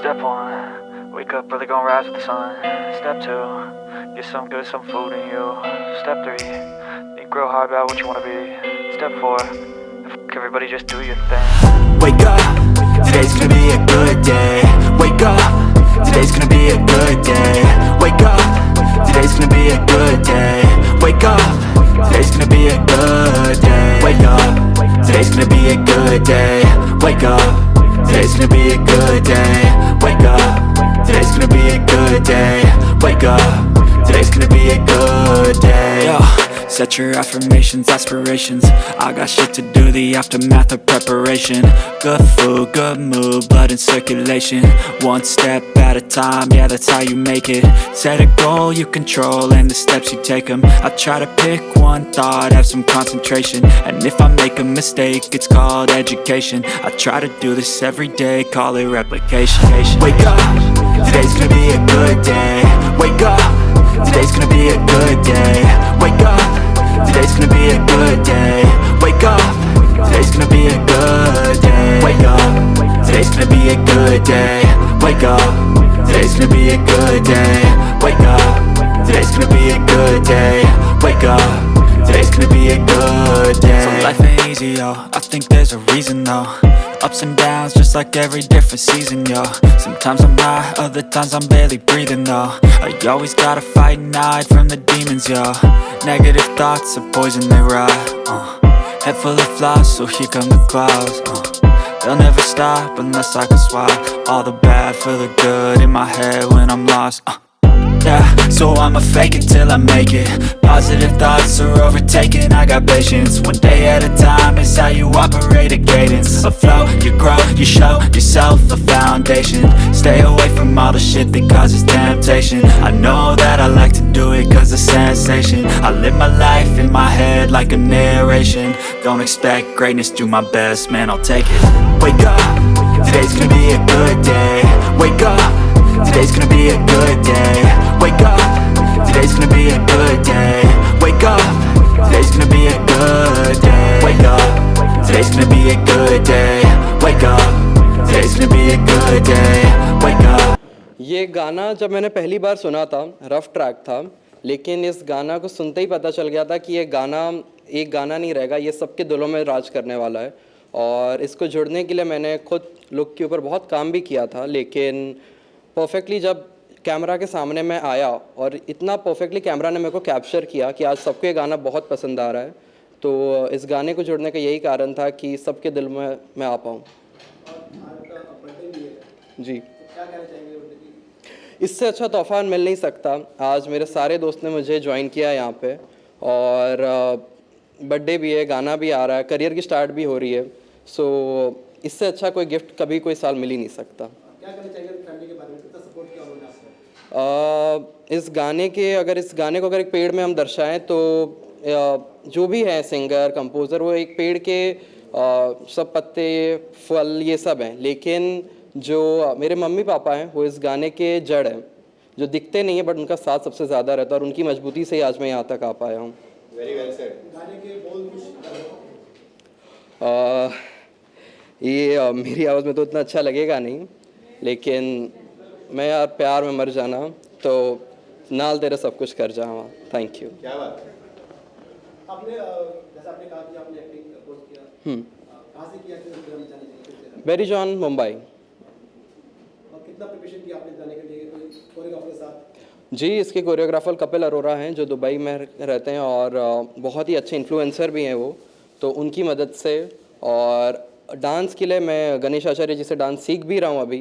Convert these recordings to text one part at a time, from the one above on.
Step 1, wake up early, gonna rise with the sun. Step 2, get some good, some food in you. Step 3, think real hard about what you wanna be. Step 4, everybody just do your thing. Wake up, today's gonna be a good day. Wake up, today's gonna be a good day. Wake up, today's gonna be a good day. Wake up, today's gonna be a good day. Wake up, today's gonna be a good day. Wake up, today's gonna be a good day. Wake up, today's gonna be a good day. Wake up, today's gonna be a good day. Yo, set your affirmations, aspirations. I got shit to do, the aftermath of preparation. Good food, good mood, blood in circulation. One step at a time, yeah, that's how you make it. Set a goal you control and the steps you take them. I try to pick one thought, have some concentration. And if I make a mistake, it's called education. I try to do this every day, call it replication. Wake up, today's gonna be a good day. Wake up, today's gonna be a good day. Wake up, today's gonna be a good day. Wake up, today's gonna be a good day. Wake up, today's gonna be a good day. Wake up, today's gonna be a good day. Wake up, today's gonna be a good day. Wake up, today's gonna be a good day. So life ain't easy, yo, I think there's a reason though. Ups and downs, just like every different season, yo. Sometimes I'm high, other times I'm barely breathing, though. I always gotta fight and hide from the demons, yo. Negative thoughts are poison, they rot. Head full of flies, so here come the clouds. They'll never stop unless I can swap all the bad for the good in my head when I'm lost. Yeah, so I'ma fake it till I make it. Positive thoughts are overtaken, I got patience. One day at a time is how you operate a cadence. A flow, you grow, you show yourself a foundation. Stay away from all the shit that causes temptation. I know that I like to do it cause it's sensation. I live my life in my head like a narration. Don't expect greatness, do my best, man, I'll take it. Wake up, today's gonna be a good day. Wake up, today's gonna be a good day. Wake up, today's gonna be a good day. Wake up, today's gonna be a good day. Wake up, today's gonna be a good day. Wake up, today's gonna be a good day. Wake up. ये गाना जब मैंने पहली बार सुना था, rough track था, लेकिन इस गाना को सुनते ही पता चल गया था कि ये गाना एक गाना नहीं रहेगा, ये सबके दिलों में राज करने वाला है। और इसको जुड़ने के लिए मैंने खुद लुक के ऊपर बहुत काम भी किया था, लेकिन परफेक्टली जब कैमरा के सामने मैं आया और इतना परफेक्टली कैमरा ने मेरे को कैप्चर किया कि आज सबको ये गाना बहुत पसंद आ रहा है, तो इस गाने को जुड़ने का यही कारण था कि सबके दिल में मैं आ पाऊँ। जी, इससे अच्छा तोहफ़ा मिल नहीं सकता। आज मेरे सारे दोस्त ने मुझे ज्वाइन किया है यहाँ पे, और बर्थडे भी है, गाना भी आ रहा है, करियर की स्टार्ट भी हो रही है। सो इससे अच्छा कोई गिफ्ट कभी कोई साल मिल ही नहीं सकता। क्या करना चाहिए फैमिली के बारे में, कितना सपोर्ट किया उन्होंने आपको? इस गाने के अगर एक पेड़ में हम दर्शाएं तो जो भी है सिंगर कंपोज़र, वो एक पेड़ के सब पत्ते फल ये सब हैं, लेकिन जो मेरे मम्मी पापा हैं वो इस गाने के जड़ हैं, जो दिखते नहीं है बट उनका साथ सबसे ज़्यादा रहता है, और उनकी मजबूती से ही आज मैं यहाँ तक आ पाया हूँ। Very well said. गाने के बोल ये मेरी आवाज़ में तो उतना अच्छा लगेगा नहीं, लेकिन मैं यार प्यार में मर जाना तो नाल तेरे सब कुछ कर जावा। Thank you. क्या बात है। आपने जैसा आपने कहा कि आपने एक्टिंग कोर्स किया, कहाँ से किया, किस फिल्म में जाने के लिए? Barry John, Mumbai. और कितना प्रिपरेशन किया आपने जाने के लिए, कोई कोरियोग्राफर के साथ? जी, इसके कोरियोग्राफर कपिल अरोरा हैं जो दुबई में रहते हैं, और बहुत ही अच्छे इन्फ्लुएंसर भी हैं वो, तो उनकी मदद से। और डांस के लिए मैं गणेश आचार्य जी से डांस सीख भी रहा हूँ अभी,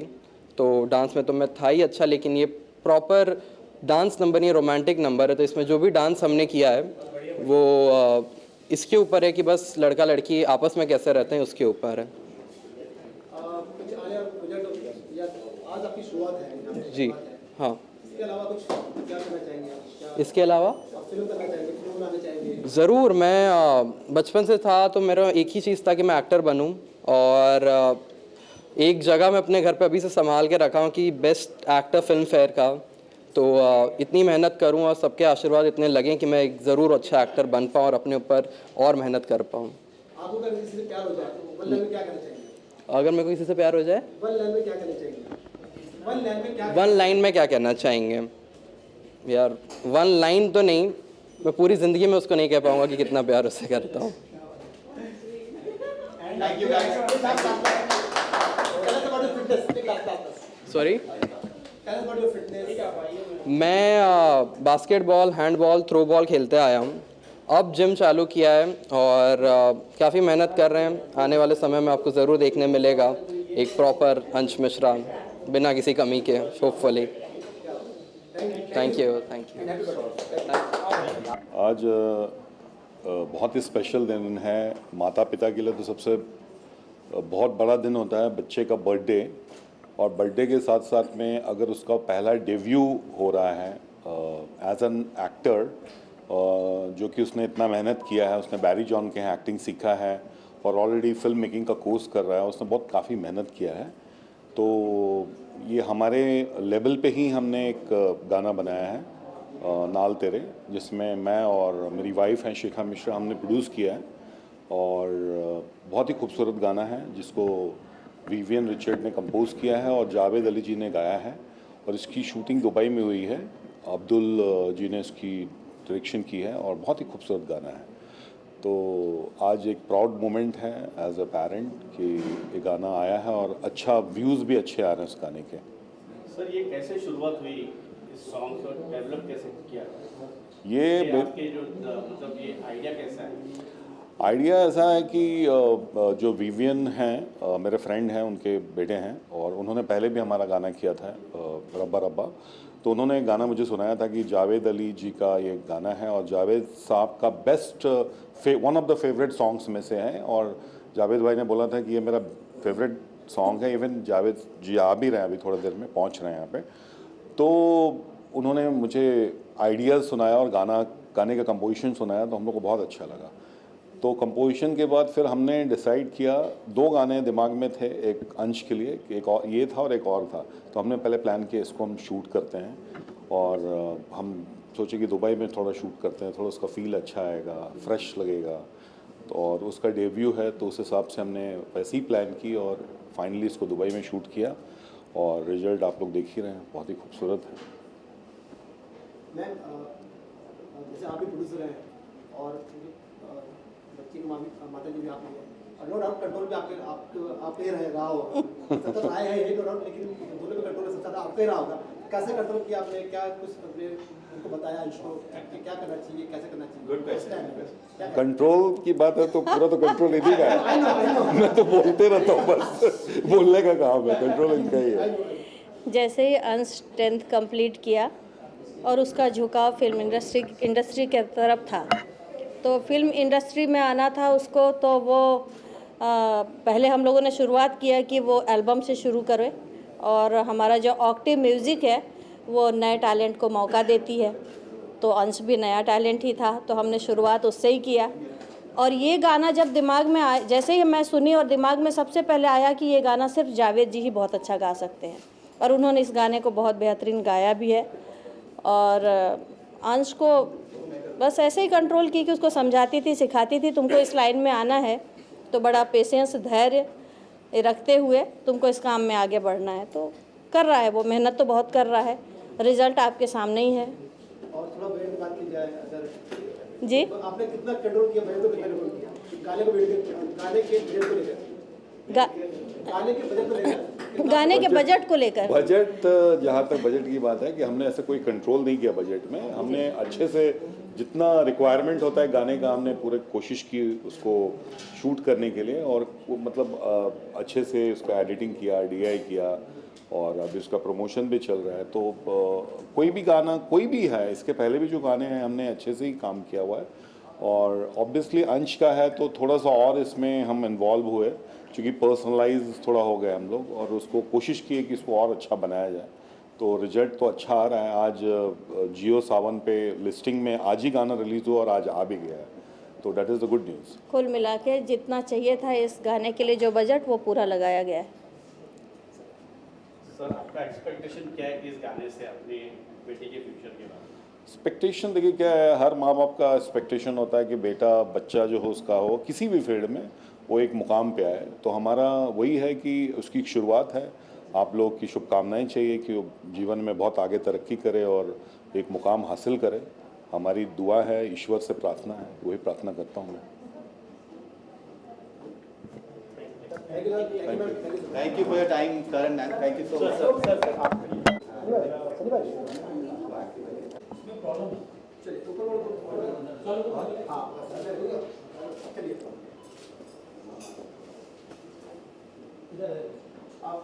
तो डांस में तो मैं था ही अच्छा, लेकिन ये प्रॉपर डांस नंबर नहीं, रोमांटिक नंबर है, तो इसमें जो भी डांस हमने किया है वो इसके ऊपर है कि बस लड़का लड़की आपस में कैसे रहते हैं, उसके ऊपर है। आज आपकी शुरुआत है जी, हाँ। इसके अलावा कुछ क्या करना चाहेंगे? इसके अलावा फिल्म करना चाहेंगे, फिल्म बनाना चाहेंगे? ज़रूर। मैं बचपन से था तो मेरा एक ही चीज़ था कि मैं एक्टर बनूं, और एक जगह मैं अपने घर पे अभी से संभाल के रखा हूँ कि बेस्ट एक्टर फिल्म फेयर का, तो इतनी मेहनत करूँ और सबके आशीर्वाद इतने लगें कि मैं एक ज़रूर अच्छा एक्टर बन पाऊँ और अपने ऊपर और मेहनत कर पाऊँ। आपको अगर किसी से प्यार हो जाए तो वन लाइन में क्या करना चाहिए? अगर मेरे को किसी से प्यार हो जाए वन लाइन में क्या करना चाहिए? वन लाइन में क्या कहना चाहेंगे यार? वन लाइन तो नहीं, मैं पूरी ज़िंदगी में उसको नहीं कह पाऊँगा कि कितना प्यार उससे करता हूँ। सॉरी, मैं बास्केटबॉल, हैंडबॉल, थ्रो बॉल खेलते आया हूँ। अब जिम चालू किया है और काफ़ी मेहनत कर रहे हैं। आने वाले समय में आपको ज़रूर देखने मिलेगा एक प्रॉपर अंश मिश्रा, बिना किसी कमी के, होपफुली। Thank you. आज बहुत ही स्पेशल दिन है माता पिता के लिए। तो सबसे बहुत बड़ा दिन होता है बच्चे का बर्थडे, और बर्थडे के साथ साथ में अगर उसका पहला डेब्यू हो रहा है एज एन एक्टर, जो कि उसने इतना मेहनत किया है, उसने बैरी जॉन के यहाँ एक्टिंग सीखा है और ऑलरेडी फिल्म मेकिंग का कोर्स कर रहा है, उसने बहुत काफ़ी मेहनत किया है। तो ये हमारे लेवल पे ही हमने एक गाना बनाया है नाल तेरे, जिसमें मैं और मेरी वाइफ हैं शिखा मिश्रा, हमने प्रोड्यूस किया है। और बहुत ही खूबसूरत गाना है जिसको विवियन रिचर्ड ने कंपोज किया है और जावेद अली जी ने गाया है, और इसकी शूटिंग दुबई में हुई है। अब्दुल जी ने इसकी डायरेक्शन की है और बहुत ही खूबसूरत गाना है। तो आज एक प्राउड मोमेंट है एज अ पेरेंट कि ये गाना आया है और अच्छा व्यूज़ भी अच्छे आ रहे हैं उस गाने के। सर, ये कैसे शुरुआत हुई इस सॉन्ग को डेवलप कैसे किया? ये आपके जो मतलब ये आइडिया कैसा है? आइडिया ऐसा है कि जो विवियन हैं मेरे फ्रेंड हैं, उनके बेटे हैं, और उन्होंने पहले भी हमारा गाना किया था रब्बा रब्बा। तो उन्होंने एक गाना मुझे सुनाया था कि जावेद अली जी का ये गाना है और जावेद साहब का best one of the favourite songs में से है, और जावेद भाई ने बोला था कि ये मेरा फेवरेट सॉन्ग है। इवन जावेद जी आ भी रहे हैं, अभी थोड़ी देर में पहुंच रहे हैं यहाँ पे। तो उन्होंने मुझे आइडियाज़ सुनाया और गाने का कंपोजिशन सुनाया, तो हम लोग को बहुत अच्छा लगा। तो कंपोजिशन के बाद फिर हमने डिसाइड किया, दो गाने दिमाग में थे, एक अंश के लिए, एक और ये था और एक और था। तो हमने पहले प्लान किया इसको हम शूट करते हैं, और हम सोचे कि दुबई में थोड़ा शूट करते हैं, थोड़ा उसका फील अच्छा आएगा, फ्रेश लगेगा। तो और उसका डेब्यू है, तो उस हिसाब से हमने वैसे ही प्लान की और फाइनली इसको दुबई में शूट किया, और रिजल्ट आप लोग देख ही रहे हैं, बहुत ही खूबसूरत है। मैम, जैसे आप भी प्रोड्यूसर हैं और बच्ची की माता जी भी आप हैं, और नो डाउट कंट्रोल पे आप पे रहा हो, सतत आए हैं ये नो डाउट, लेकिन दोनों पे कंट्रोल सबसे ज़्यादा आप पे रहा होगा। कैसे कंट्रोल किया आपने? क्या कुछ अपने उनको बताया अंश को कि क्या करना चाहिए, कैसे करना चाहिए? Good question. कंट्रोल की बात है तो पूरा तो कंट्रोल इन्हीं का है। मैं तो बोलते रहता हूँ, बस बोलने का काम है, कंट्रोल इनका ही है। जैसे ही अंश 10th कंप्लीट किया और उसका झुकाव फिल्म इंडस्ट्री के तरफ था, तो फिल्म इंडस्ट्री में आना था उसको, तो वो पहले हम लोगों ने शुरुआत किया कि वो एल्बम से शुरू करे, और हमारा जो ऑक्टिव म्यूज़िक है वो नए टैलेंट को मौका देती है। तो अंश भी नया टैलेंट ही था, तो हमने शुरुआत उससे ही किया। और ये गाना जब दिमाग में आया, जैसे ही मैं सुनी और दिमाग में सबसे पहले आया कि ये गाना सिर्फ जावेद जी ही बहुत अच्छा गा सकते हैं, और उन्होंने इस गाने को बहुत बेहतरीन गाया भी है। और अंश को बस ऐसे ही कंट्रोल की कि उसको समझाती थी, सिखाती थी, तुमको इस लाइन में आना है तो बड़ा पेशेंस, धैर्य रखते हुए तुमको इस काम में आगे बढ़ना है। तो कर रहा है वो, मेहनत तो बहुत कर रहा है, रिजल्ट आपके सामने ही है। और थोड़ा बजट की बात की जाए अगर, जी, तो आपने कितना कंट्रोल किया, बजट को कितना कंट्रोल किया? गाने के बजट को लेकर, गाने के बजट को लेकर बजट, जहाँ तक बजट की बात है कि हमने ऐसे कोई कंट्रोल नहीं किया बजट में। हमने अच्छे से जितना रिक्वायरमेंट होता है गाने का, हमने पूरे कोशिश की उसको शूट करने के लिए, और मतलब अच्छे से उसका एडिटिंग किया, DI किया, और अभी उसका प्रमोशन भी चल रहा है। तो कोई भी गाना, कोई भी है, इसके पहले भी जो गाने हैं हमने अच्छे से ही काम किया हुआ है। और ऑब्वियसली अंश का है तो थोड़ा सा और इसमें हम इन्वॉल्व हुए, क्योंकि पर्सनलाइज थोड़ा हो गए हम लोग, और उसको कोशिश की कि इसको और अच्छा बनाया जाए। तो रिजल्ट तो अच्छा आ रहा है। आज जियो सावन पे लिस्टिंग में आज ही गाना रिलीज़ हुआ और आज आ भी गया है, तो that is the good news. कुल मिला के जितना चाहिए था इस गाने के लिए जो बजट, वो पूरा लगाया गया है। सर, आपका एक्सपेक्टेशन क्या है इस गाने से अपने बेटे के फ्यूचर के बारे में? एक्सपेक्टेशन देखिए क्या है, हर माँ बाप का एक्सपेक्टेशन होता है कि बेटा, बच्चा जो हो उसका हो, किसी भी फील्ड में वो एक मुकाम पे आए। तो हमारा वही है कि उसकी शुरुआत है, आप लोगों की शुभकामनाएं चाहिए कि वो जीवन में बहुत आगे तरक्की करे और एक मुकाम हासिल करे। हमारी दुआ है, ईश्वर से प्रार्थना है, वही प्रार्थना करता हूँ मैं। Thank you for your time, Karan, and thank you so much. आप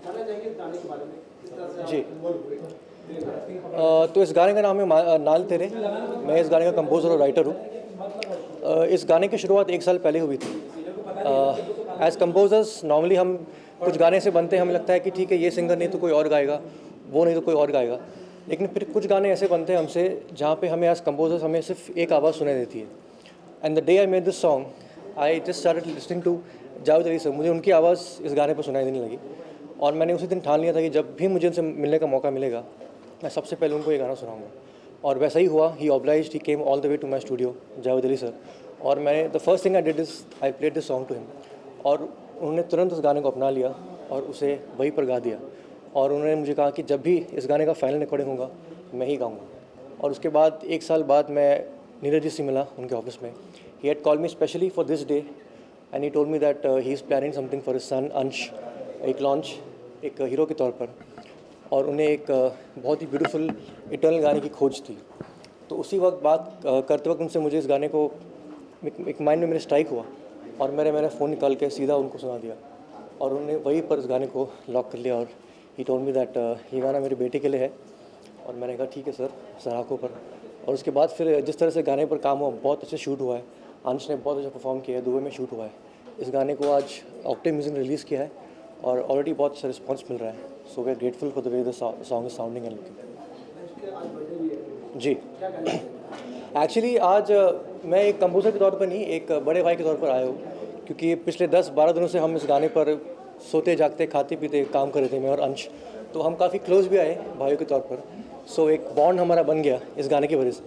जानना चाहेंगे गाने के बारे में किस तरह से जी। आप involve हुए? तो इस गाने का नाम है नाल तेरे। मैं इस गाने का कंपोज़र और राइटर हूँ। इस गाने की शुरुआत 1 साल पहले हुई थी। एज़ कंपोजर्स नॉर्मली हम कुछ गाने से बनते हैं, हमें लगता है कि ठीक है ये सिंगर नहीं तो कोई और गाएगा, वो नहीं तो कोई और गाएगा। लेकिन फिर कुछ गाने ऐसे बनते हैं हमसे जहाँ पे हमें एज़ कंपोजर्स हमें सिर्फ एक आवाज़ सुनाई देती है। And the day I made this song I just started listening to Javed Ali sir. मुझे उनकी आवाज़ इस गाने पर सुनाई देने लगी और मैंने उसी दिन ठान लिया था कि जब भी मुझे उनसे मिलने का मौका मिलेगा मैं सबसे पहले उनको ये गाना सुनाऊंगा। और वैसा ही हुआ। He obliged, he came all the way to my studio, Javed Ali sir. और मैंने the first thing I did is I played this song to him. और उन्होंने तुरंत उस गाने को अपना लिया और उसे वहीं पर गा दिया। और उन्होंने मुझे कहा कि जब भी इस गाने का फाइनल रिकॉर्डिंग होगा मैं ही गाऊंगा। और उसके बाद 1 साल बाद मैं नीरज जी से मिला उनके ऑफिस में। He had called me specially for this day and he told me that he is planning something for his son अंश, एक लॉन्च एक हीरो के तौर पर। और उन्हें एक बहुत ही ब्यूटीफुल इटर्नल गाने की खोज थी। तो उसी वक्त बात करते वक्त उनसे मुझे इस गाने को एक माइंड में मेरे स्ट्राइक हुआ और मैंने फ़ोन निकाल के सीधा उनको सुना दिया। और उन्होंने वहीं पर इस गाने को लॉक कर लिया और ही टोल्ड मी दैट ये गाना मेरे बेटे के लिए है। और मैंने कहा ठीक है सर, सराखों पर। और उसके बाद फिर जिस तरह से गाने पर काम हुआ, बहुत अच्छे शूट हुआ है। अंश ने बहुत अच्छा परफॉर्म किया है, दुबई में शूट हुआ है। इस गाने को आज ऑक्टेव म्यूजिक ने रिलीज़ किया है और ऑलरेडी बहुत अच्छा रिस्पॉन्स मिल रहा है। So we are grateful for the way the song is sounding and looking. जी, एक्चुअली आज मैं एक कंपोज़र के तौर पर नहीं, एक बड़े भाई के तौर पर आया हूँ। क्योंकि पिछले 10-12 दिनों से हम इस गाने पर सोते जागते खाते पीते काम कर रहे थे, मैं और अंश। तो हम काफ़ी क्लोज भी आए भाइयों के तौर पर। सो एक बॉन्ड हमारा बन गया इस गाने की वजह से।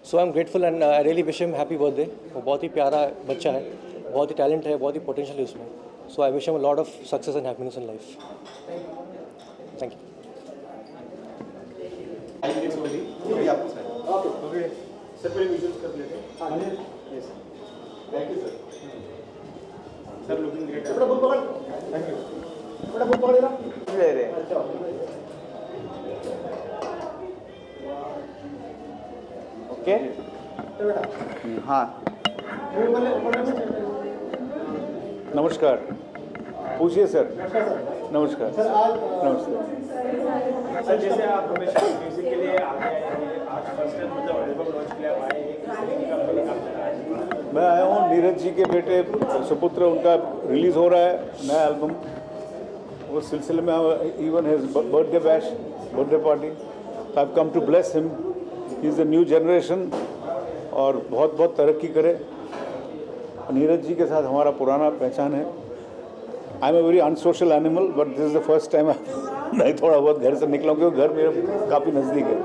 So I am grateful and I really wish him happy birthday. वो बहुत ही प्यारा बच्चा है, बहुत ही टैलेंट है, बहुत ही पोटेंशियल है उसमें। So I wish him a lot of success and happiness in life. Thank you. Sir पहले विजुअल्स कर लेते हैं। हाँ yes thank you sir. Sir looking great. थोड़ा बुक पकड़, थैंक यू। थोड़ा बुक पकड़ ना ले रहे अच्छा। ओके हाँ नमस्कार, पूछिए सर। नमस्कार सर आज नमस्ते। सर जैसे आप हमेशा म्यूजिक के लिए आगे आए हैं, आज फर्स्ट टाइम मतलब एल्बम लॉन्च के लिए आप आए हैं, किस तरीके का आपने काम चल रहा है? मैं आया हूँ, नीरज जी के बेटे सुपुत्र, उनका रिलीज़ हो रहा है नया एल्बम। उस सिलसिले में even his birthday bash, birthday party, I have come to bless him. He is the new generation और बहुत बहुत तरक्की करे। नीरज जी के साथ हमारा पुराना पहचान है। I am a very unsocial animal but this is the first time मैं थोड़ा बहुत घर से निकला हूँ, क्योंकि घर मेरे काफ़ी नज़दीक है।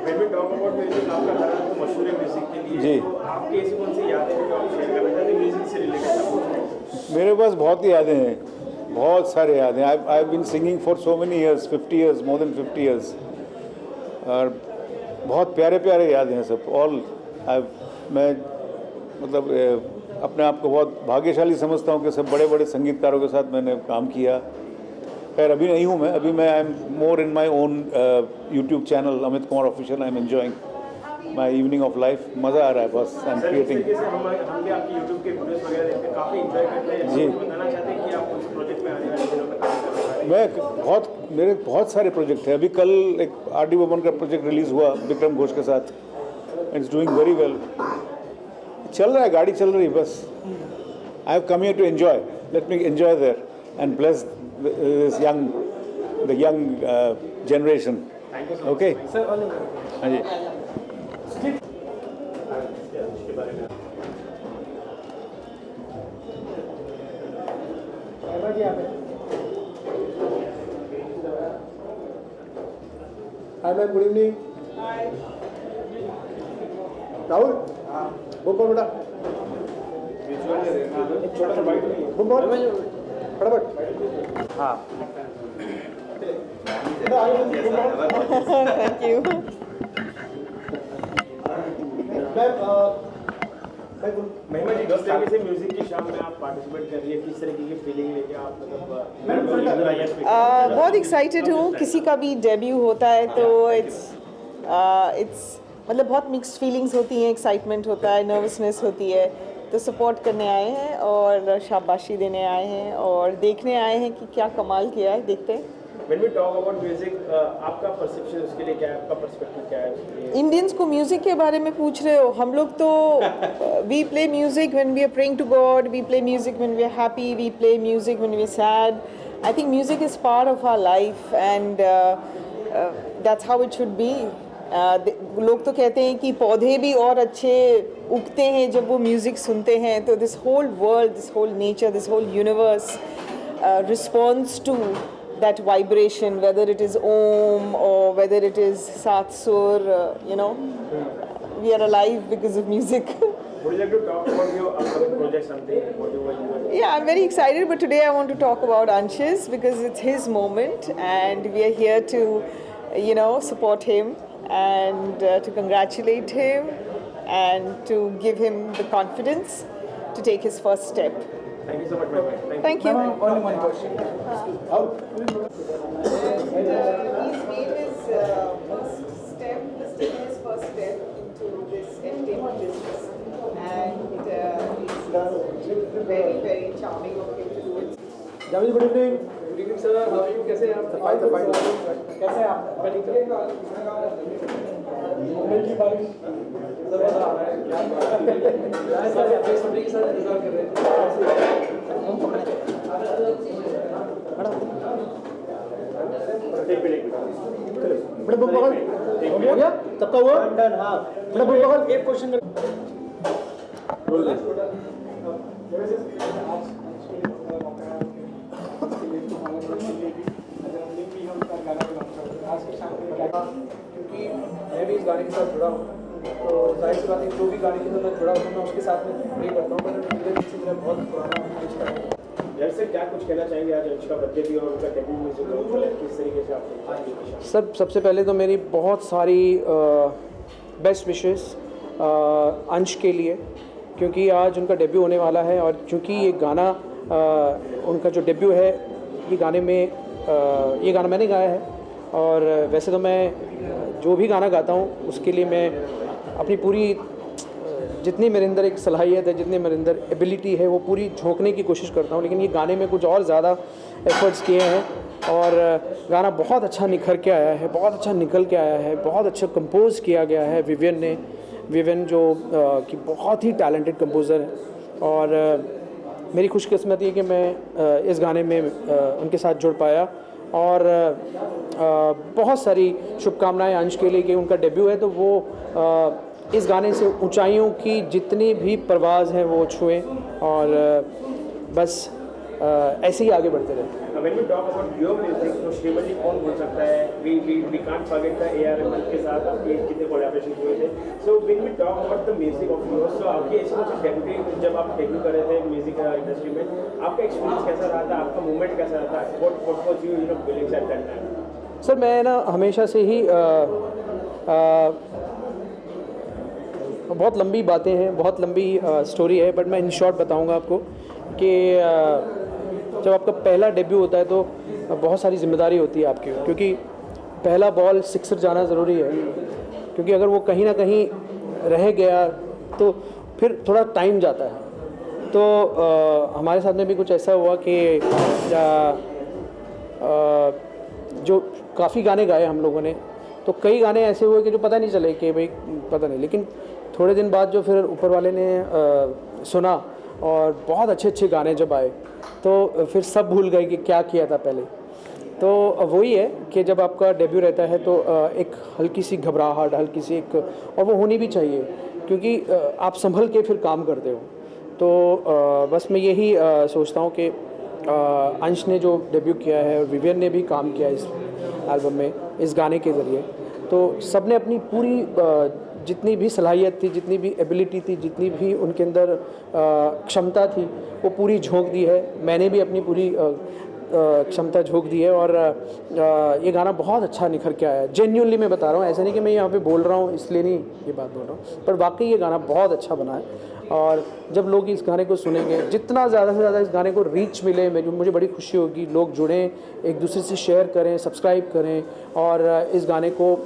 When we talk about music, आपका गाना तो मशहूर है म्यूजिक के लिए। जी। तो आपकी ऐसी कौन सी यादें हैं जो आप शेयर करना चाहते हैं म्यूजिक से रिलेटेड? मेरे पास बहुत ही यादें हैं, बहुत सारे यादें। I have been singing for so many years, 50 years, more than 50 years. और बहुत प्यारे प्यारे यादें हैं सब। मैं मतलब अपने आप को बहुत भाग्यशाली समझता हूँ कि सब बड़े बड़े संगीतकारों के साथ मैंने काम किया। खैर अभी नहीं हूँ मैं, अभी मैं I am more in my own YouTube channel Amit Kumar official. I am enjoying my evening of life. मज़ा आ रहा है बस। आई एम सर इस क्रिएटिंग। तरीके से हम भी आपकी यूट्यूब के वीडियोस वगैरह देखते हैं, काफ़ी एंजॉय करते हैं। जी। बताना चाहते हैं कि आप कौन से प्रोजेक्ट में आने वाले दिनों में काम कर रहे हैं? मैं मेरे बहुत सारे प्रोजेक्ट हैं। अभी कल एक आर.डी. बर्मन का प्रोजेक्ट रिलीज़ हुआ विक्रम घोष के साथ। It's doing very well. चल रहा है, गाड़ी चल रही है बस। I have come here to enjoy, let me enjoy there and bless this the young generation. Okay हाँ जी। Hi ma'am, good evening. Rahul book बोल बेटा, छोटा सा बाइट बुक बोल फटाफट। हाँ थैंक यू। महिमा जी, किस तरीके से म्यूजिक की शाम में आप पार्टिसिपेट कर रही है, किस तरीके की फीलिंग लेके आप बहुत एक्साइटेड हूँ। किसी का भी डेब्यू होता है तो इट्स मतलब बहुत मिक्स्ड फीलिंग्स होती हैं, एक्साइटमेंट होता है, नर्वसनेस होती है। तो सपोर्ट करने आए हैं और शाबाशी देने आए हैं और देखने आए हैं कि क्या कमाल किया है। देखते हैं। When we talk about music, आपका परसेप्शन उसके लिए क्या है, आपका पर्सपेक्टिव क्या है? इंडियंस को म्यूज़िक के बारे में पूछ रहे हो? हम लोग तो we play music when we are praying to God, we play music when we are happy, we play music when we are sad. I think music is part of our life and that's how it should be. लोग तो कहते हैं कि पौधे भी और अच्छे उगते हैं जब वो म्यूज़िक सुनते हैं। तो this whole world, this whole nature, this whole universe responds to that vibration, whether it is Om or whether it is Sat Sur, we are alive because of music. Would you like to talk about your upcoming project, something? What you are doing? Yeah, I'm very excited, but today I want to talk about Anshis because it's his moment and we are here to, support him and to congratulate him and to give him the confidence to take his first step. Thank you so much, Mahima. Thank you. Only one question. He's made his first step, his first step into this entertainment business, and it's very, very charming of him to do it. Javed, good evening. Good evening sir, how are you? कैसे हैं आप? कैसे हैं आप? की बारिश sir मजा आ रहा है। सर अपनी छोटी के साथ इंतजार कर रहे हैं। बड़े बुक बगल हो गया सबका हुआ डन। हाँ, बड़े बुक बगल एक क्वेश्चन क्योंकि मैं भी इस गाने के साथ जुड़ा हूँ, तो जाहिर सी बात है जो भी गाने के साथ मैं जुड़ा हूँ मैं उसके साथ में प्ले करता हूँ। पर मुझे किसी तरह बहुत पुराना रिश्ता है। जैसे क्या कुछ कहना चाहेंगे आज अंश का बर्थडे भी और उनका डेब्यू म्यूजिक किस तरीके से आप? सर सबसे पहले तो मेरी बहुत सारी बेस्ट विशेस अंश के लिए, क्योंकि आज उनका डेब्यू होने वाला है और क्योंकि ये गाना उनका जो डेब्यू है ये गाने में ये गाना मैंने गाया है। और वैसे तो मैं जो भी गाना गाता हूँ उसके लिए मैं अपनी पूरी जितनी मेरे अंदर एक सलाहियत है, जितनी मेरे अंदर एबिलिटी है वो पूरी झोंकने की कोशिश करता हूँ। लेकिन ये गाने में कुछ और ज़्यादा एफर्ट्स किए हैं और गाना बहुत अच्छा निखर के आया है, बहुत अच्छा निकल के आया है, बहुत अच्छा कंपोज़ किया गया है विवियन ने। विवियन जो कि बहुत ही टैलेंटेड कंपोज़र है और मेरी खुशकिस्मती है कि मैं इस गाने में उनके साथ जुड़ पाया। और बहुत सारी शुभकामनाएं अंश के लिए कि उनका डेब्यू है, तो वो इस गाने से ऊंचाइयों की जितनी भी परवाज़ हैं वो छुएं और बस ऐसे ही आगे बढ़ते रहे। When we talk about your music, तो श्रीमती कौन बोल सकता है? We can't forget the AR Rahman के साथ आपके कितने कोलैबोरेशन हुए थे। So when we talk about the music of yours, so आपके इसमें डेब्यू जब आप डेब्यू कर रहे थे म्यूजिक इंडस्ट्री में, आपका एक्सपीरियंस कैसा रहा था? आपका मूवमेंट कैसा रहा था? What was your feelings at that time? Sir मैं ना हमेशा से ही बहुत लंबी बातें हैं, बहुत लंबी स्टोरी है, बट मैं इन शॉर्ट बताऊंगा आपको कि जब आपका पहला डेब्यू होता है तो बहुत सारी जिम्मेदारी होती है आपकी, क्योंकि पहला बॉल सिक्सर जाना ज़रूरी है, क्योंकि अगर वो कहीं ना कहीं रह गया तो फिर थोड़ा टाइम जाता है। तो हमारे साथ में भी कुछ ऐसा हुआ कि जो काफ़ी गाने गाए हम लोगों ने, तो कई गाने ऐसे हुए कि जो पता नहीं चले कि भाई पता नहीं, लेकिन थोड़े दिन बाद जो फिर ऊपर वाले ने सुना और बहुत अच्छे अच्छे गाने जब आए तो फिर सब भूल गए कि क्या किया था पहले। तो वही है कि जब आपका डेब्यू रहता है तो एक हल्की सी घबराहट, हल्की सी एक, और वो होनी भी चाहिए क्योंकि आप संभल के फिर काम करते हो। तो बस मैं यही सोचता हूँ कि अंश ने जो डेब्यू किया है और विवियन ने भी काम किया इस एल्बम में इस गाने के ज़रिए, तो सब ने अपनी पूरी जितनी भी सलाहियत थी, जितनी भी एबिलिटी थी, जितनी भी उनके अंदर क्षमता थी वो पूरी झोंक दी है। मैंने भी अपनी पूरी क्षमता झोंक दी है और ये गाना बहुत अच्छा निखर के आया है। जेन्युइनली मैं बता रहा हूँ, ऐसा नहीं कि मैं यहाँ पे बोल रहा हूँ इसलिए नहीं ये बात बोल रहा हूँ, पर वाकई ये गाना बहुत अच्छा बना है। और जब लोग इस गाने को सुनेंगे, जितना ज़्यादा से ज़्यादा इस गाने को रीच मिले, मुझे बड़ी खुशी होगी। लोग जुड़ें, एक दूसरे से शेयर करें, सब्सक्राइब करें और इस गाने को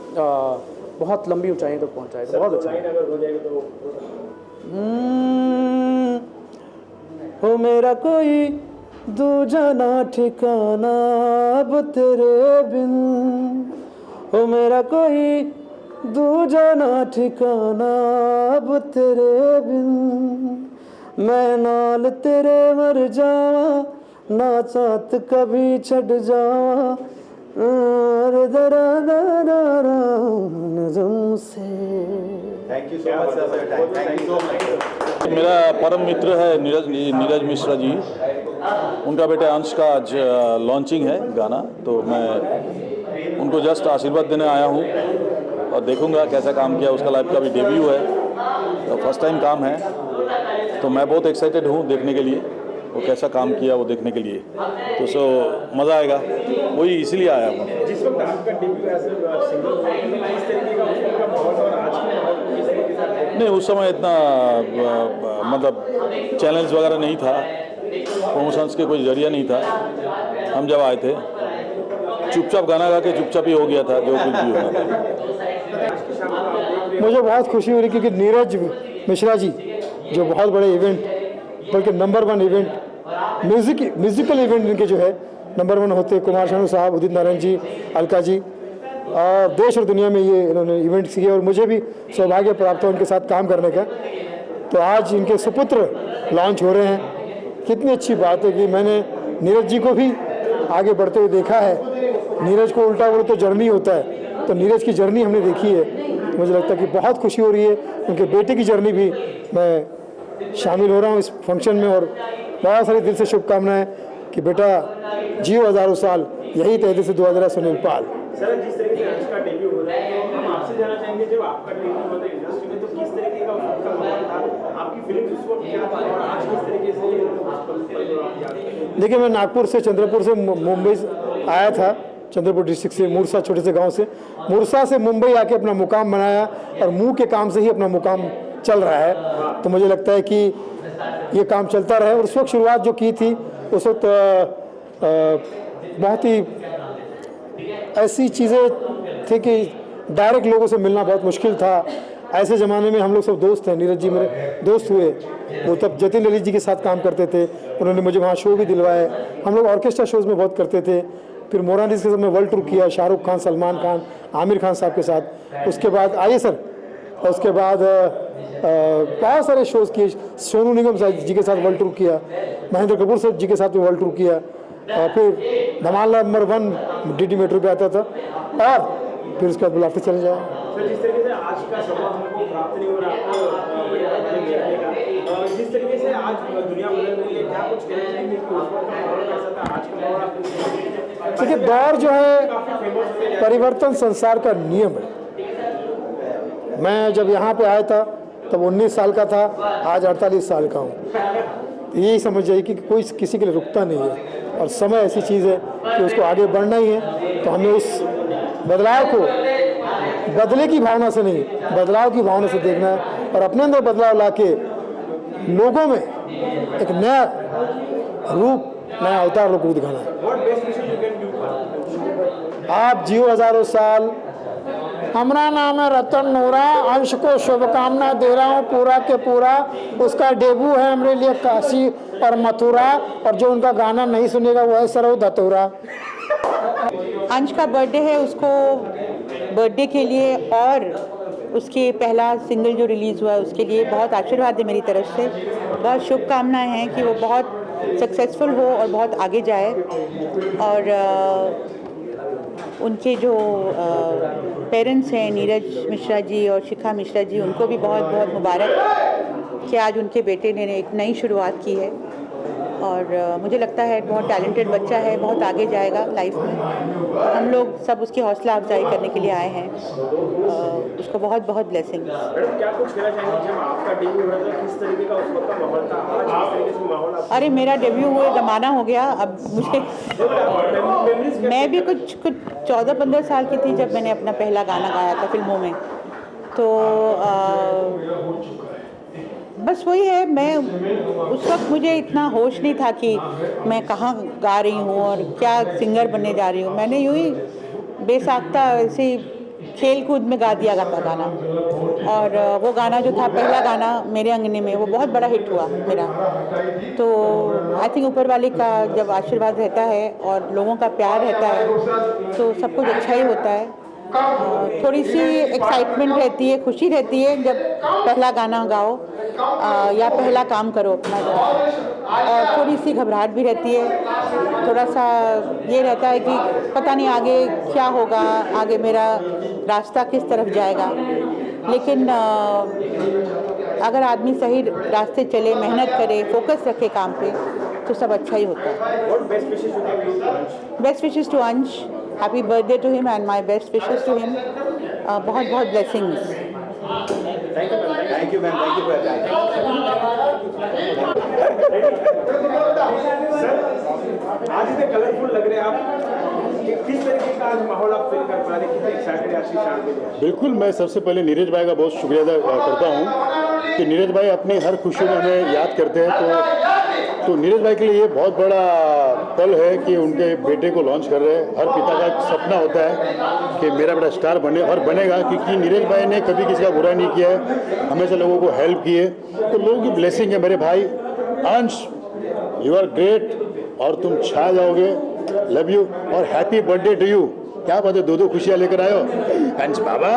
बहुत लंबी ऊंचाई तक पहुँचाएगा। बहुत अच्छा हो मेरा कोई दूजा ना ठिकाना अब तेरे बिन, हो मेरा कोई दूजा ना ठिकाना अब तेरे बिन, मैं नाल तेरे मर जावा ना चाहत कभी छड़ जावा से। Thank you so much sir, thank you so much. मेरा परम मित्र है नीरज मिश्रा जी, उनका बेटे अंश का आज लॉन्चिंग है गाना, तो मैं उनको जस्ट आशीर्वाद देने आया हूँ और देखूंगा कैसा काम किया। उसका लाइव का भी डेब्यू है, तो फर्स्ट टाइम काम है, तो मैं बहुत एक्साइटेड हूँ देखने के लिए वो कैसा काम किया, वो देखने के लिए। तो सो मज़ा आएगा, वही इसीलिए आया हूँ। जिस वक्त आपका डेब्यू ऐसे सिंगल इस तरीके का उसका माहौल और आज के माहौल किस तरीके से? नहीं, उस समय इतना मतलब चैलेंज वगैरह नहीं था, प्रमोशंस के कोई जरिया नहीं था। हम जब आए थे चुपचाप गाना गा के चुपचाप ही हो गया था जो कुछ भी होना था। मुझे बहुत खुशी हो रही क्योंकि नीरज मिश्रा जी जो बहुत बड़े इवेंट, बल्कि नंबर 1 इवेंट म्यूजिकल इवेंट इनके जो है नंबर 1 होते हैं। कुमार शानू साहब, उदित नारायण जी, अलका जी, देश और दुनिया में ये इन्होंने इवेंट्स किए और मुझे भी सौभाग्य प्राप्त हुआ उनके साथ काम करने का। तो आज इनके सुपुत्र लॉन्च हो रहे हैं। कितनी अच्छी बात है कि मैंने नीरज जी को भी आगे बढ़ते हुए देखा है। नीरज को उल्टा बोलो तो जर्नी होता है, तो नीरज की जर्नी हमने देखी है। तो मुझे लगता है कि बहुत खुशी हो रही है। उनके बेटे की जर्नी भी मैं शामिल हो रहा हूँ इस फंक्शन में और बहुत सारी दिल से शुभकामनाएं कि बेटा जियो हज़ारों साल, यही तहदीद से दुआ जरा सुनील पाल। सर, जिस तरीके से आज का डेब्यू हो रहा है, हम आपसे जानना चाहेंगे जब आपका डेब्यू हुआ था इंडस्ट्री में तो किस तरीके का उसका माहौल था, आपकी फीलिंग उस वक्त क्या था और आज किस तरीके से? देखिए, मैं नागपुर से, चंद्रपुर से मुंबई आया था, चंद्रपुर डिस्ट्रिक्ट से, मूरसा छोटे से गांव से, मूरसा से मुंबई आके अपना मुकाम बनाया और मुंह के काम से ही अपना मुकाम चल रहा है। तो मुझे लगता है कि ये काम चलता रहे। और उस वक्त शुरुआत जो की थी उस वक्त बहुत ही ऐसी चीज़ें थी कि डायरेक्ट लोगों से मिलना बहुत मुश्किल था। ऐसे ज़माने में हम लोग सब दोस्त हैं, नीरज जी मेरे दोस्त हुए। वो तब जतिन ललित जी के साथ काम करते थे, उन्होंने मुझे वहाँ शो भी दिलवाए। हम लोग ऑर्केस्ट्रा शोज़ में बहुत करते थे। फिर मोरानिस के साथ में वर्ल्ड टूर किया, शाहरुख खान, सलमान खान, आमिर खान साहब के साथ। उसके बाद आइए सर, उसके बाद बहुत सारे शोज़ किए। सोनू निगम जी के साथ वर्ल्ड टूर किया, महेंद्र कपूर साहब जी के साथ भी वर्ल्ड टूर किया। फिर धमाल नंबर 1 डीडी मेट्रो पे आता था और फिर उसके बाद बुलाते चले जाए। सर, जिस तरीके से आज का सौदा हमको प्राप्त नहीं हो रहा, आपको जिस तरीके से आज दुनिया बदल रही है, क्या कुछ कहना चाहेंगे कि उस वक्त का माहौल कैसा था, आज का माहौल? देखिए, दौर जो है परिवर्तन संसार का नियम है। मैं जब यहाँ पे आया था तब 19 साल का था, आज 48 साल का हूँ। यही समझ जाइए कि कोई किसी के लिए रुकता नहीं है और समय ऐसी चीज़ है कि उसको आगे बढ़ना ही है। तो हमें उस बदलाव को बदले की भावना से नहीं, बदलाव की भावना से देखना है और अपने अंदर बदलाव लाके लोगों में एक नया रूप, नया अवतार लोगों को दिखाना है। आप जियो हज़ारों साल। हमारा नाम है रतन नोरा, अंश को शुभकामना दे रहा हूँ पूरा के पूरा। उसका डेब्यू है हमारे लिए काशी और मथुरा, और जो उनका गाना नहीं सुनेगा वो है सरव धतूरा। अंश का बर्थडे है, उसको बर्थडे के लिए और उसके पहला सिंगल जो रिलीज़ हुआ है उसके लिए बहुत आशीर्वाद है मेरी तरफ से। बहुत शुभकामनाएं हैं कि वो बहुत सक्सेसफुल हो और बहुत आगे जाए। और उनके जो पेरेंट्स हैं नीरज मिश्रा जी और शिखा मिश्रा जी, उनको भी बहुत बहुत मुबारक कि आज उनके बेटे ने एक नई शुरुआत की है। और मुझे लगता है बहुत टैलेंटेड बच्चा है, बहुत आगे जाएगा लाइफ में। और हम लोग सब उसकी हौसला अफजाई करने के लिए आए हैं। उसको बहुत बहुत ब्लेसिंग्स। मैडम क्या कुछ कहना चाहेंगे, जब आपका डेब्यू हुआ था किस तरीके का उस वक्त का माहौल था, आज किस तरीके से माहौल? अरे मेरा डेब्यू हुए ज़माना हो गया, अब मुझे मैं भी कुछ 14-15 साल की थी जब मैंने अपना पहला गाना गाया था फिल्मों में। तो बस वही है, मैं उस वक्त मुझे इतना होश नहीं था कि मैं कहाँ गा रही हूँ और क्या सिंगर बनने जा रही हूँ। मैंने यूँ ही बेसाख्ता ऐसे खेल कूद में गा दिया था गाना, और वो गाना जो था पहला गाना मेरे अंगने में, वो बहुत बड़ा हिट हुआ मेरा। तो आई थिंक ऊपर वाले का जब आशीर्वाद रहता है और लोगों का प्यार रहता है तो सब कुछ अच्छा ही होता है। थोड़ी सी एक्साइटमेंट रहती है, खुशी रहती है जब पहला गाना गाओ या पहला काम करो अपना, और थोड़ी सी घबराहट भी रहती है। थोड़ा सा ये रहता है कि पता नहीं आगे क्या होगा, आगे मेरा रास्ता किस तरफ जाएगा। लेकिन अगर आदमी सही रास्ते चले, मेहनत करे, फोकस रखे काम पे, तो सब अच्छा ही होता है। Best wishes to Ansh, happy birthday to him and my best wishes to him. बहुत बहुत blessings. Thank you ma'am, thank you for your sir, आज इतने कलरफुल लग रहे हैं आप, किस तरीके का आज माहौल आप फील कर पा रहे हैं, कितने एक्साइटेड आज की शाम के लिए? बिल्कुल, मैं सबसे पहले नीरज भाई का बहुत शुक्रिया अदा करता हूँ कि नीरज भाई अपनी हर खुशी में हमें याद करते हैं। तो नीरज भाई के लिए ये बहुत बड़ा पल है कि उनके बेटे को लॉन्च कर रहे हैं। हर पिता का एक सपना होता है कि मेरा बेटा स्टार बने, और बनेगा, क्योंकि नीरज भाई ने कभी किसी का बुरा नहीं किया है, हमेशा लोगों को हेल्प की है। तो लोगों की ब्लेसिंग है। मेरे भाई अंश, यू आर ग्रेट और तुम छा जाओगे। लव यू और हैप्पी बर्थडे टू यू। क्या बात है, दो खुशियाँ लेकर आयो। अंश बाबा,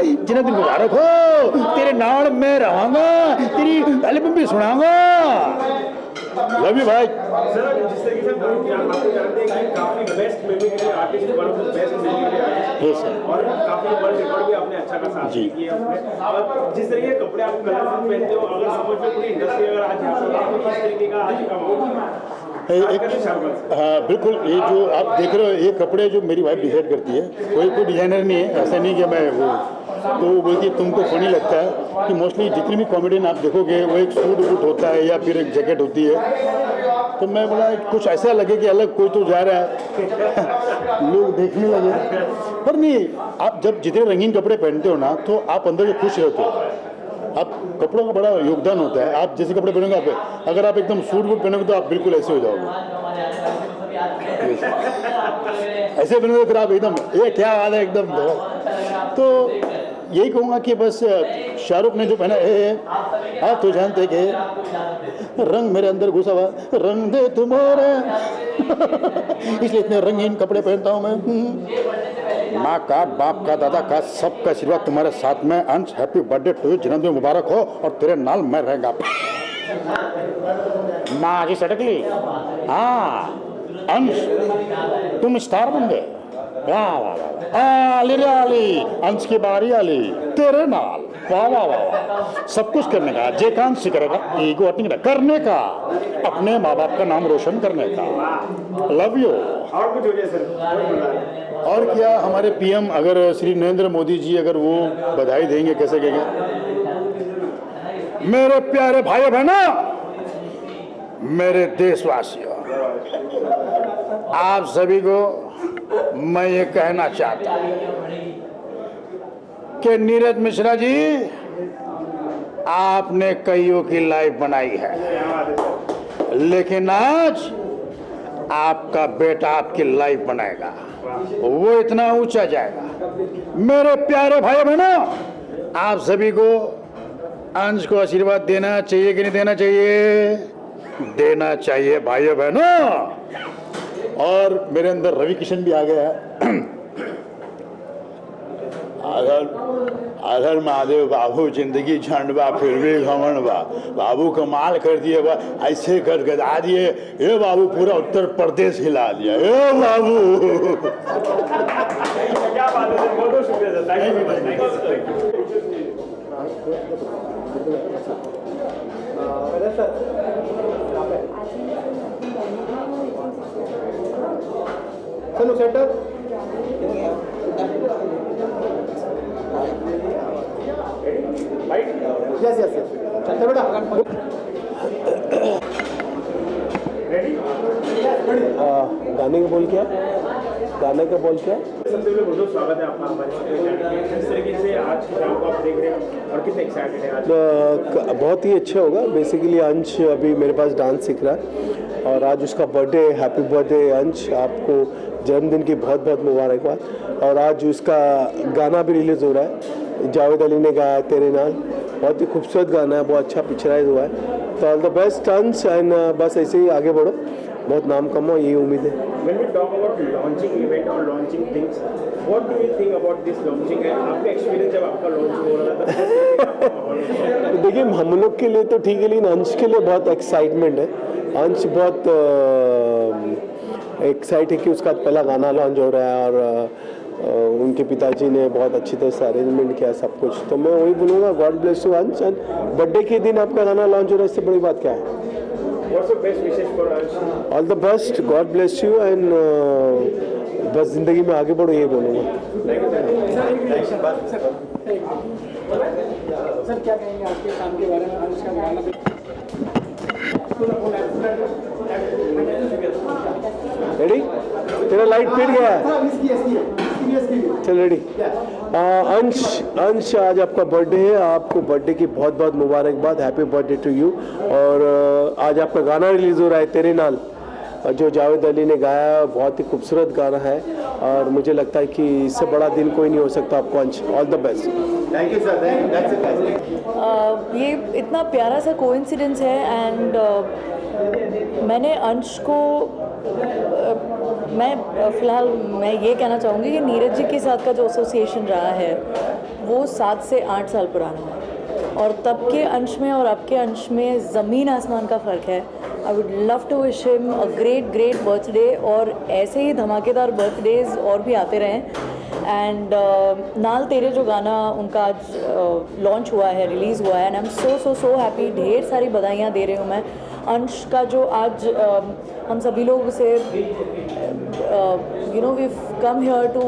जन्मदिन मुबारक हो, तेरे नाल मैं रहूँगा, तेरी एल्बम भी सुनाऊंगा। लव यू भाई। सर, जिस तरीके से हम बात करते हैं कि काफी best mimicry artist, one of the best mimicry artist, और काफी वर्ल्ड रिकॉर्ड भी आपने अच्छा खासा हासिल किया आपने। और जिस तरीके के कपड़े आप कलरफुल पहनते हो, अगर समझ लो पूरी इंडस्ट्री अगर आज यहाँ पर तो किस तरीके का आज का माहौल? हाँ बिल्कुल, ये जो आप देख रहे हो ये कपड़े जो मेरी वाइफ डिसाइड करती है, कोई डिजाइनर नहीं है। ऐसा नहीं कि मैं वो, तो वो बोलती है तुमको फनी लगता है कि मोस्टली जितनी भी कॉमेडियन आप देखोगे वो एक सूट वूट होता है या फिर एक जैकेट होती है। तो मैं बोला कुछ ऐसा लगे कि अलग कोई तो जा रहा है, लोग देखने लगे। पर नहीं, आप जब जितने रंगीन कपड़े पहनते हो ना तो आप अंदर से खुश रहते हो। आप कपड़ों का बड़ा योगदान होता है। आप जैसे कपड़े पहनोगे, आप अगर आप एकदम सूट वूट पहनोगे तो आप बिल्कुल ऐसे हो जाओगे। ऐसे पहनोगे फिर आप एकदम ये क्या हाल है एकदम। तो यही कहूँगा कि बस शाहरुख ने जो पहना है, आप तो जानते कि रंग मेरे अंदर घुसा हुआ, रंग दे तुम्हारे इसलिए इतने रंगीन कपड़े पहनता हूँ मैं। माँ का, बाप का, दादा का, सबका आशीर्वाद तुम्हारे साथ में। अंश, हैप्पी बर्थडे टू यू, जन्मदिन मुबारक हो और तेरे नाल मैं रहेगा। माँ जी सटकली, हाँ अंश तुम स्टार बन गए। वाह वाह वाह, अंश की बारी आली तेरे नाल। वाह वाह वाह, सब कुछ करने का, जे काम से करेगा, ईगो अटिंग करने का, अपने माँ बाप का नाम रोशन करने का। Love you. और कुछ हो जाए सर? और क्या, हमारे पीएम अगर श्री नरेंद्र मोदी जी अगर वो बधाई देंगे, कैसे कहेंगे? मेरे प्यारे भाई बहनों, मेरे देशवासियों, आप सभी को मैं ये कहना चाहता हूं कि नीरज मिश्रा जी, आपने कईयों की लाइफ बनाई है, लेकिन आज आपका बेटा आपकी लाइफ बनाएगा, वो इतना ऊंचा जाएगा। मेरे प्यारे भाई बहनों, आप सभी को अंश को आशीर्वाद देना चाहिए कि नहीं देना चाहिए? देना चाहिए भाइयों बहनों। और मेरे अंदर रवि किशन भी आ गया है। अगर महादेव बाबू जिंदगी झंड बा फिर भी घमंड बा, बाबू कमाल कर दिए बा, ऐसे गदगदा दिए, ये बाबू पूरा उत्तर प्रदेश हिला दिया, ये बाबू। क्या बात है, बहुत बहुत शुक्रिया sir, thank you. Setup yes yes yes चलते बेटा गाने का बोल क्या गाने का बोल क्या सबसे पहले बहुत स्वागत है आपका हमारे साथ। किस तरीके से आज शाम को आप देख रहे हैं और कितने एक्साइटेड हैं आज? बहुत ही अच्छा होगा। बेसिकली अंश अभी मेरे पास डांस सीख रहा है और आज उसका बर्थडे। हैप्पी बर्थडे अंश, आपको जन्मदिन की बहुत बहुत मुबारकबाद। और आज उसका गाना भी रिलीज़ हो रहा है, जावेद अली ने गाया तेरे नाल। बहुत ही खूबसूरत गाना है, बहुत अच्छा पिक्चराइज हुआ है। तो ऑल द बेस्ट अंश एंड बस ऐसे ही आगे बढ़ो, बहुत नाम कमाओ, यही उम्मीद है। When we talk about launching event or launching things, what do you think about this launching? है आपका एक्सपीरियंस जब आपका लॉन्च हो रहा था? देखिए हम लोग के लिए तो ठीक है, लेकिन अंश के लिए बहुत एक्साइटमेंट है। अंश बहुत एक्साइट है कि उसका पहला गाना लॉन्च हो रहा है और उनके पिताजी ने बहुत अच्छी तरह से अरेंजमेंट किया सब कुछ। तो मैं वही बोलूँगा, गॉड ब्लेस यू अंश। एंड बर्थडे के दिन आपका गाना लॉन्च हो रहा है, इससे बड़ी बात क्या है? What's the best wishes for Ansh? All the best, God bless you and बस ज़िंदगी में आगे बढ़ो, ये बोलूँगा। सर क्या कहेंगे आपके काम के बारे में? अंश का गाना रेडी? तेरा लाइट फिट गया है, चल रेडी। अंश आज आपका बर्थडे है, आपको बर्थडे की बहुत बहुत मुबारकबाद। Happy birthday to you. और आज आपका गाना रिलीज़ हो रहा है तेरे नाल, जो जावेद अली ने गाया। बहुत ही खूबसूरत गाना है और मुझे लगता है कि इससे बड़ा दिन कोई नहीं हो सकता आपको अंश। All the best. Thank you sir. ये इतना प्यारा सा कोइंसिडेंस है एंड मैंने अंश को फ़िलहाल मैं ये कहना चाहूँगी कि नीरज जी के साथ का जो एसोसिएशन रहा है वो 7 से 8 साल पुराना है और तब के अंश में और अब के अंश में ज़मीन आसमान का फ़र्क है। I would love to wish him a great birthday और ऐसे ही धमाकेदार बर्थडेज और भी आते रहें। एंड नाल तेरे जो गाना उनका आज लॉन्च हुआ है, रिलीज़ हुआ है, and I am so happy. ढेर सारी बधाइयाँ दे रही हूँ मैं अंश का जो आज हम सभी लोग उसे you know we come here to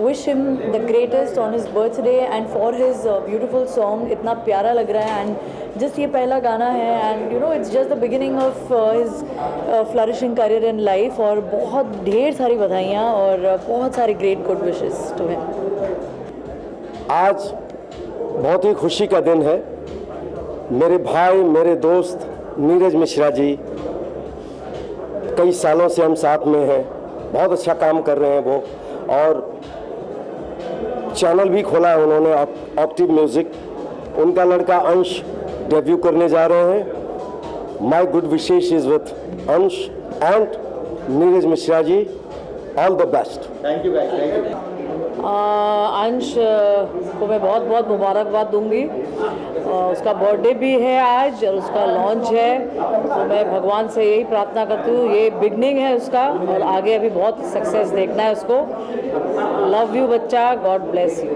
wish him the greatest on his birthday and for his beautiful song. इतना प्यारा लग रहा है एंड जस्ट ये पहला गाना है and you know it's just the beginning of his flourishing career in life. और बहुत ढेर सारी बधाइयाँ और बहुत सारी great good wishes to him. आज बहुत ही खुशी का दिन है। मेरे भाई, मेरे दोस्त नीरज मिश्रा जी, कई सालों से हम साथ में हैं, बहुत अच्छा काम कर रहे हैं वो, और चैनल भी खोला है उन्होंने ऑक्टिव म्यूज़िक। उनका लड़का अंश डेब्यू करने जा रहे हैं। My good wishes is with Ansh and Neeraj Mishra ji. All the best. Thank you guys, thank you. Ansh को मैं बहुत बहुत मुबारकबाद दूंगी। उसका बर्थडे भी है आज और उसका लॉन्च है, तो मैं भगवान से यही प्रार्थना करती हूँ, ये बिगनिंग है उसका और आगे अभी बहुत सक्सेस देखना है उसको। लव यू बच्चा, गॉड ब्लेस यू।